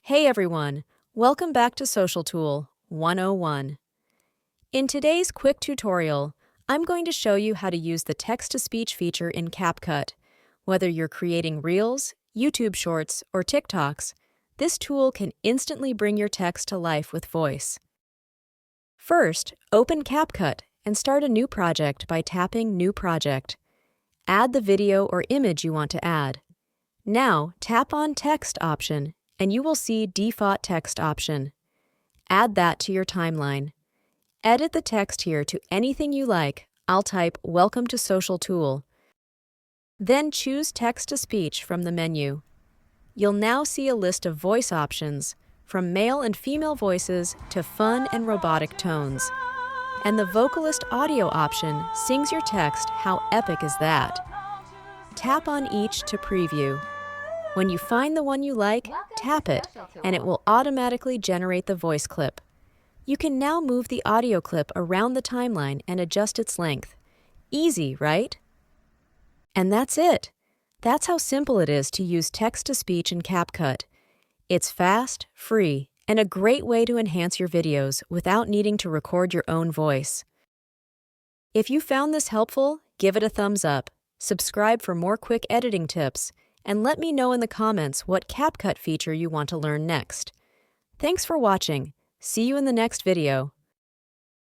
Hey everyone, welcome back to Social Tool 101. In today's quick tutorial, I'm going to show you how to use the text-to-speech feature in CapCut. Whether you're creating Reels, YouTube Shorts, or TikToks, this tool can instantly bring your text to life with voice. First, open CapCut and start a new project by tapping New Project. Add the video or image you want to add. Now, tap on Text option and you will see Default Text option. Add that to your timeline. Edit the text here to anything you like. I'll type Welcome to Social Tool. Then choose Text-to-Speech from the menu. You'll now see a list of voice options, from male and female voices to fun and robotic tones. And the vocalist audio option sings your text. How epic is that? Tap on each to preview. When you find the one you like, tap it, and it will automatically generate the voice clip. You can now move the audio clip around the timeline and adjust its length. Easy, right? And that's it. That's how simple it is to use text-to-speech in CapCut. It's fast, free, and a great way to enhance your videos without needing to record your own voice. If you found this helpful, give it a thumbs up, subscribe for more quick editing tips, and let me know in the comments what CapCut feature you want to learn next. Thanks for watching. See you in the next video.